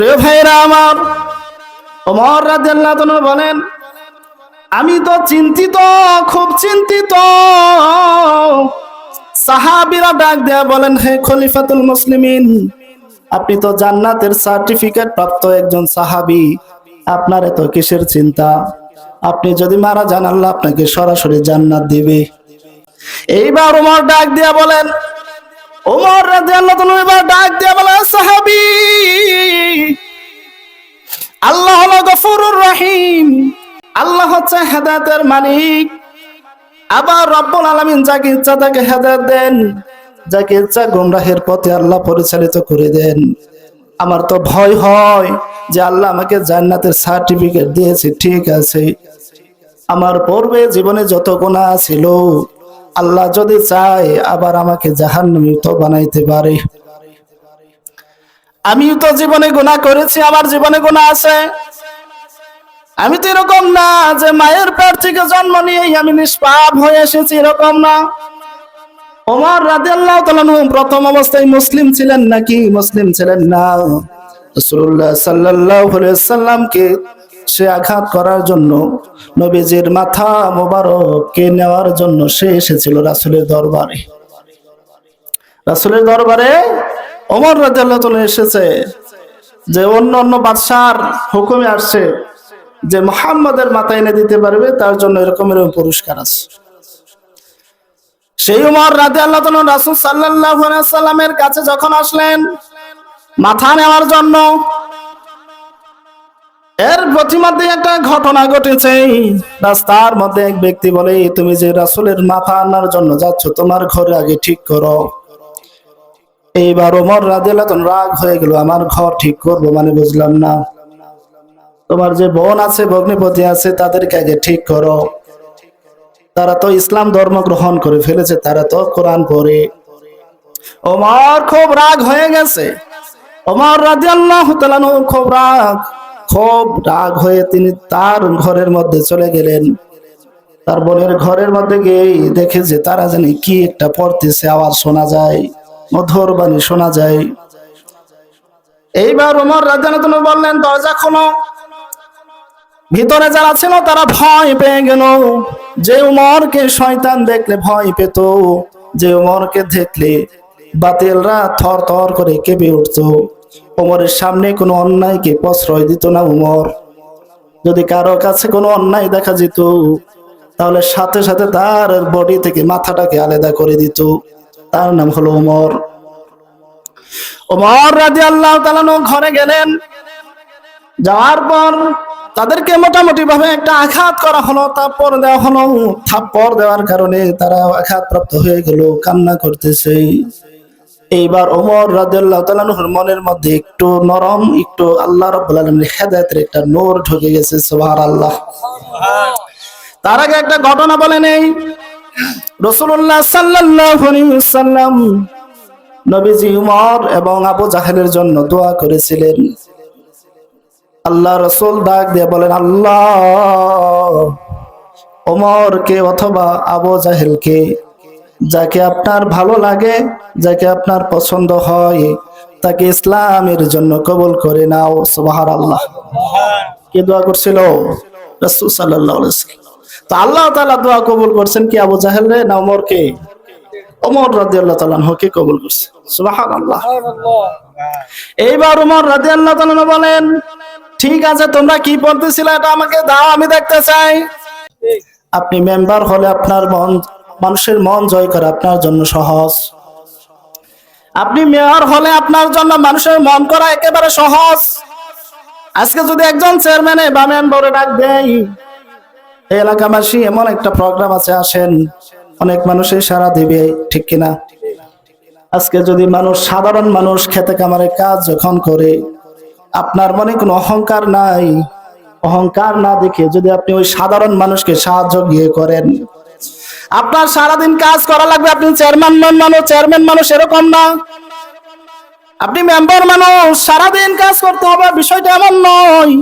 প্রিয় ভাইরা আমার, ওমর রাদিয়াল্লাহু তাআলা বলেন, আমি তো চিন্তিত, খুব চিন্তিত। সাহাবীরা ডাক দেয়া বলেন, হে খলিফাতুল মুসলিমিন, আপনি তো জান্নাতের সার্টিফিকেট প্রাপ্ত একজন সাহাবী, আপনার এত কিসের চিন্তা? আপনি যদি মারা যান, আল্লাহ আপনাকে সরাসরি জান্নাত দিবে। এইবার ওমর ডাক দিয়া বলেন, ওমর রাদিয়াল্লাহু তাআলা এবার ডাক দিয়া বলেন, সাহাবী, আল্লাহ হলো গফুরুর রহিম, আল্লাহ হচ্ছে হেদায়েতের মালিক। আবার রব্বুল আলামিন যাকে ইচ্ছা তাকে হেদায়েত দেন, যাকে ইচ্ছা গোমরাহের পথে আল্লাহ পরিচালিত করে দেন। আমার তো ভয় হয় যে আল্লাহ আমাকে জান্নাতের সার্টিফিকেট দিয়েছে, ঠিক আছে, আমার পূর্বে জীবনে যত গুনাহ ছিল আল্লাহ যদি চায় আবার আমাকে জাহান্নামী তো বানাইতে পারে। আমিও তো জীবনে গুনাহ করেছি, আমার জীবনে গুনাহ আছে। আমি তো এরকম না যে মায়ের পেট থেকে জন্ম নিয়েই আমি নিষ্পাপ হয়ে এসেছি, এরকম না। ওমর রাদিয়াল্লাহু তাআলা প্রথম অবস্থায় মুসলিম ছিলেন নাকি? মুসলিম ছিলেন না। রাসূলুল্লাহ সাল্লাল্লাহু আলাইহি ওয়াসাল্লামকে সে আঘাত করার জন্য, নবীজির মাথা মোবারককে নেওয়ার জন্য সে এসেছিল রাসূলের দরবারে। রাসূলের দরবারে ওমর রাদিয়াল্লাহু তাআলা এসেছে যে অন্য বাদশার হুকুমে আসছে যে মুহাম্মাদের মাথা এনে দিতে পারবে তার জন্য এরকম পুরস্কার আছে। সেই ওমর রাদিয়াল্লাহু তাআলা রাসূল সাল্লাল্লাহু আলাইহি ওয়াসাল্লামের কাছে যখন আসলেন মাথা নেওয়ার জন্য, এর প্রতিমধ্যে একটা ঘটনা ঘটেছে। রাস্তার মধ্যে এক ব্যক্তি বলে, তুমি যে রাসূলের মাথা আনার জন্য যাচ্ছ, তোমার ঘরে আগে ঠিক করো। এইবার ওমর রাদিয়াল্লাহু তাআলা রাগ হয়ে গেল, আমার ঘর ঠিক করবো মানে বুঝলাম না। তোমার যে বোন আছে, ভগ্নিপতি আছে, তাদেরকে আগে ঠিক করো। তারা তো ইসলাম ধর্ম গ্রহণ করে ফেলেছে, তারা তো কোরআন পড়ে। ওমর খুব রাগ হয়ে গেছে। ওমর রাদিয়াল্লাহু তাআলা খুব রাগ হয়ে তিনি তার ঘরের মধ্যে চলে গেলেন। তার বোনের ঘরের মধ্যে গিয়ে দেখে যে তারা জানি কি একটা পড়তেছে, আওয়াজ শোনা যায়, মধুর বাণী শোনা যায়। এইবার ওমর রাদিয়াল্লাহু তাআলা বললেন, দরজা খোলো। ভিতরে যারা ছিল তারা ভয় পেয়ে গেল। যে উমরকে শয়তান দেখলে ভয় পেত, যে উমরকে দেখলে বাতিলরা থর থর করে কেঁপে উঠত। উমরের সামনে কোনো অন্যায়কে প্রশ্রয় দিত না উমর। যদি কারো কাছে কোনো অন্যায় দেখা যেত তাহলে সাথে সাথে তার বডি থেকে মাথাটাকে আলাদা করে দিত। তার নাম হলো উমর। উমর রাদিয়াল্লাহু তাআলা ঘরে গেলেন। যাওয়ার পর তাদেরকে মোটামুটি ভাবে একটা আঘাত করা হলো, থাপ্পড় দেওয়া হলো। থাপ্পড় দেওয়ার কারণে তারা আঘাতপ্রাপ্ত হয়ে গেল, কান্না করতেছে। এইবার ওমর রাদিয়াল্লাহু তাআলা মনের মধ্যে একটু নরম, একটু আল্লাহ রাব্বুল আলামিনের হেদায়েতের একটা নূর ঢুকে গেছে। সুবহানাল্লাহ। তার আগে একটা ঘটনা বলে নেই। রাসূলুল্লাহ সাল্লাল্লাহু আলাইহি ওয়াসাল্লাম নবীজি উমর এবং আবু জাহেলের জন্য দোয়া করেছিলেন। আল্লাহ রাসূল ডাক দিয়ে বলেন, আল্লাহ, ওমরকে অথবা আবু জাহেলকে, যাকে আপনার ভালো লাগে, যাকে আপনার পছন্দ হয়, তাকে ইসলামের জন্য কবুল করে নাও। সুবহানাল্লাহ। কে দোয়া করছিল? রাসূল সাল্লাল্লাহু আলাইহি ওয়াসাল্লাম। তো আল্লাহ তাআলা দোয়া কবুল করছেন কি আবু জাহেল রে না ওমরকে? ওমর রাদিয়াল্লাহু তাআলা কে কবুল করছে। সুবহানাল্লাহ। এইবার ওমর রাদিয়াল্লাহু তাআলা বলেন, ঠিক আছে, তোমরা কি পড়তেছিলে এটা আমাকে দাও, আমি দেখতে চাই। আপনি মেম্বার হলে আপনার মানুষের মন জয় করা আপনার জন্য সহজ। আপনি মেয়র হলে আপনার জন্য মানুষের মন করা একেবারে সহজ। আজকে যদি একজন চেয়ারম্যানে বা মেম্বারে ডাক দেয়, এই এলাকাবাসী এমন একটা প্রোগ্রাম আছে, আসেন, অনেক মানুষের সাড়া দিবে, ঠিক কিনা? আজকে যদি সাধারণ মানুষ খেতে কামারে কাজ যখন করে, আপনার মনে কোনো অহংকার নাই, অহংকার না দেখে যদি আপনি ওই সাধারণ মানুষকে সাহায্য গিয়ে করেন, আপনার সারাদিন কাজ করা লাগবে। আপনি চেয়ারম্যান মানুষ এরকম না। আপনি মেম্বার মানুষ, সারাদিন কাজ করতে হবে, বিষয়টা এমন নয়।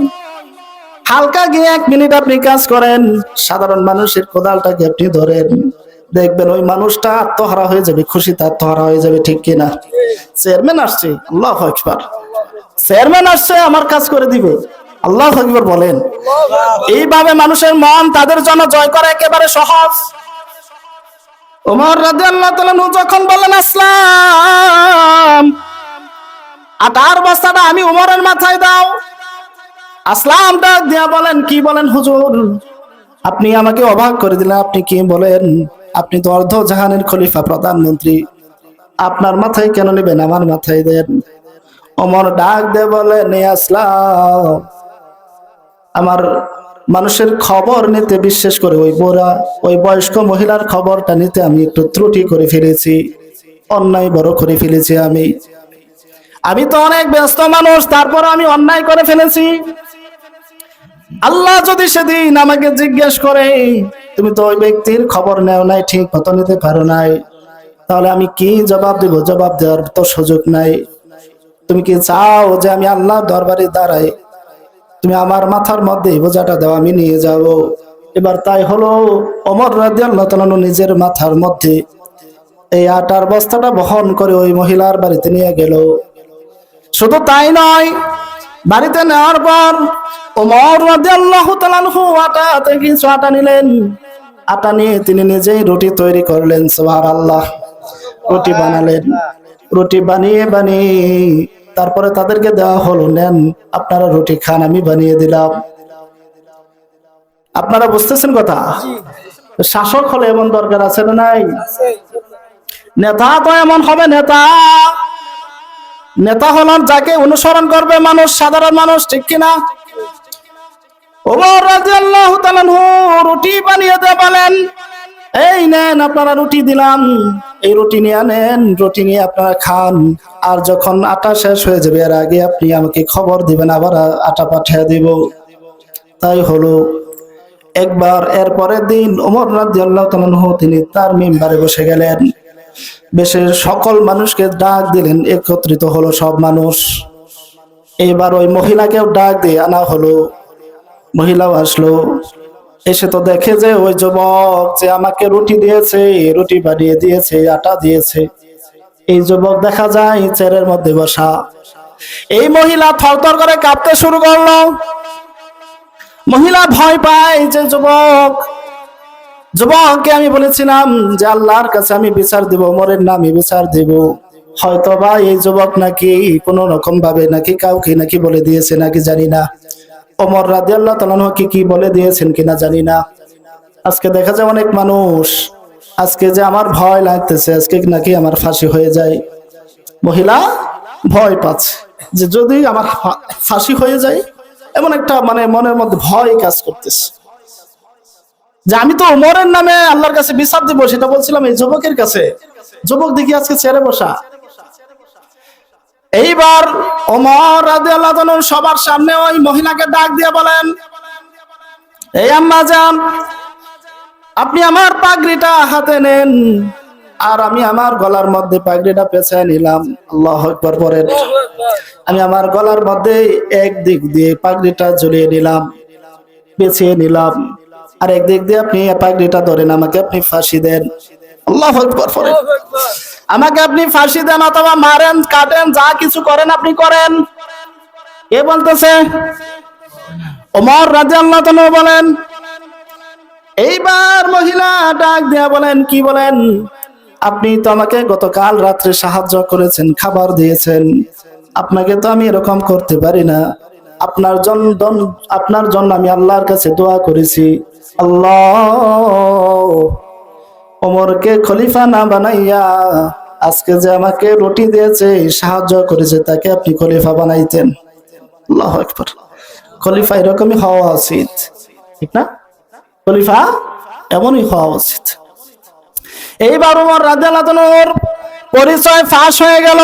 হালকা গিয়ে 1 মিনিট আপনি কাজ করেন, সাধারণ মানুষের কোদালটাকে আপনি ধরেন, দেখবেন ওই মানুষটা আত্মহারা হয়ে যাবে, খুশিতে আত্মহারা হয়ে যাবে, ঠিক কিনা? চেয়ারম্যান আসছে, আল্লাহু আকবার। চেয়ারম্যান আসছে আমার কাজ করে দিবে। আল্লাহু আকবার বলেন। এইভাবে মানুষের মন তাদের জন্য জয় করা একেবারে সহজ। ওমর রাদিয়াল্লাহু তাআলা যখন বলেন আসলাম, আটার বস্তাটা আমি ওমরের মাথায় দাও। আসলাম ডাক দিয়া বলেন, কি বলেন হুজুর? আপনি আমাকে অবাক করে দিলেন। আপনি কি বলেন? আপনি তো অর্ধ জাহানের খলিফা, প্রধানমন্ত্রী, আপনার মাথায় কেন নেবেন? আমার মাথায় দেন। ওমর ডাক দিয়ে বলেন, আসলাম, আমার মানুষের খবর নিতে, বিশেষ করে ওই বয়স্ক মহিলার খবরটা নিতে আমি একটু ত্রুটি করে ফেলেছি, অন্যায় বড় করে ফেলেছি। আমি তো অনেক ব্যস্ত মানুষ, তারপর আমি অন্যায় করে ফেলেছি। আল্লাহ যদি সেদিন আমাকে জিজ্ঞেস করে, তুমি তো ওই ব্যক্তির খবর নেও নাই, ঠিক মতো নিতে পারো নাই, তাহলে আমি কি জবাব দেব? জবাব দেওয়ার তো সুযোগ নাই। তুমি কি চাও যে আমি আল্লাহর দরবারে দাঁড়াই, তুমি আমার মাথার মধ্যে বোঝাটা দাও, আমি নিয়ে যাব? এবার তাই হলো, ওমর রাদিয়াল্লাহু তাআলা নিজের মাথার মধ্যে এই আটার বস্তাটা বহন করে ওই মহিলার বাড়িতে নিয়ে গেল। শুধু তাই নয়, বাড়িতে নেওয়ার পর ওমর রাদিয়াল্লাহু তাআলা আটা কিছু আটা নিলেন। আটা নিয়ে তিনি নিজেই রুটি তৈরি করলেন। সুবহানাল্লাহ। রুটি বানালেন। রুটি বানিয়ে তারপরে তাদেরকে দেওয়া হলো, নেন আপনারা রুটি খান, আমি বানিয়ে দিলাম। আপনারা বুঝতেছেন কথা? শাসক হলে এমন দরকার আছে না নাই? নেতা তো এমন হবে, নেতা হলাম যাকে অনুসরণ করবে মানুষ, সাধারণ মানুষ, ঠিক কিনা? ওমর রাদিয়াল্লাহু তাআলা রুটি বানিয়ে দিয়ে বলেন, এই নেন আপনারা রুটি দিলাম, এই রুটি নিয়ে নেন, রুটি নিয়ে আপনারা খান, আর যখন আটা শেষ হয়ে যাবে এর আগে আপনি আমাকে খবর দিবেন, আবার আটা পাঠিয়ে দিব। তাই হলো। একবার এর পরের দিন ওমর রাদিয়াল্লাহু তাআলা তিনি তার মিম্বারে বসে গেলেন, দেশের সকল মানুষকে ডাক দিলেন, একত্রিত হলো সব মানুষ। এবার ওই মহিলাকেও ডাক দিয়ে আনা হলো। মহিলাও আসলো। এসে তো দেখে যে ওই যুবক যে আমাকে রুটি দিয়েছে, রুটি বানিয়ে দিয়েছে, আটা দিয়েছে, এই যুবক দেখা যায় চেয়ারের মধ্যে বসা। এই মহিলা থরথর করে কাঁপতে শুরু করলো। মহিলা ভয় পায় যে যুবককে আমি বলেছিলাম যে আল্লাহর কাছে আমি বিচার দিব, ওমরের নামে বিচার দিব। হয়তো বা এই যুবক নাকি কোন রকম ভাবে নাকি কাউকে নাকি বলে দিয়েছে, নাকি জানি না। ওমর রাদিয়াল্লাহু তাআলা কি বলে দিয়েছেন কিনা জানি না। আজকে দেখা যায় অনেক মানুষ, আজকে যে আমার ভয় লাগতেছে, আজকে নাকি আমার ফাঁসি হয়ে যায়। মহিলা ভয় পাচ্ছে যে যদি আমার ফাঁসি হয়ে যায়, এমন একটা মনের মধ্যে ভয় কাজ করতেছে যে আমি তো ওমরের নামে আল্লাহর কাছে বিচার দিব, সেটা বলছিলাম এই যুবকের কাছে। যুবক দেখি আজকে চেয়ারে বসা। এইবার ওমর রাদিয়াল্লাহু তাআলা সবার সামনে ওই মহিলাকে ডাক দিয়ে বলেন, এই আম্মা জান, আপনি আমার পাগড়িটা হাতে নেন, আর আমি আমার গলার মধ্যে পাগড়িটা পেঁচায় নিলাম। আল্লাহু আকবার বলেন। আমি আমার গলার মধ্যে এক দিক দিয়ে পাগড়িটা ঝুলিয়ে নিলাম, পেঁচিয়ে নিলাম, আর একদিক দিয়ে আপনি পাগড়িটা ধরেন, আমাকে আপনি ফাঁসি দেন। আল্লাহু আকবার বলেন। আমাকে আপনি ফাঁসি দেন অথবা মারেন, কাটেন, যা কিছু করেন আপনি করেন। এ বলতেছে। ওমর রাদিয়াল্লাহু তাআলা বলেন। এইবার মহিলা ডাক দিয়া বলেন, কি বলেন? আপনি তো আমাকে গতকাল রাত্রে সাহায্য করেছেন, খাবার দিয়েছেন, আপনাকে তো আমি এরকম করতে পারি না। আপনার জন্য আমি আল্লাহর কাছে দোয়া করেছি, আল্লাহ ওমরকে খলিফা না বানাইয়া আজকে যে আমাকে রুটি দিয়েছে, সাহায্য করেছে, তাকে আপনি খলিফা বানাইতেন। আল্লাহু আকবার। খলিফা এরকমই হওয়া উচিত, ঠিক না? খলিফা এমনই হওয়া উচিত। এইবার ওমর রাদিয়াল্লাহু তাআলার পরিচয় ফাঁস হয়ে গেল।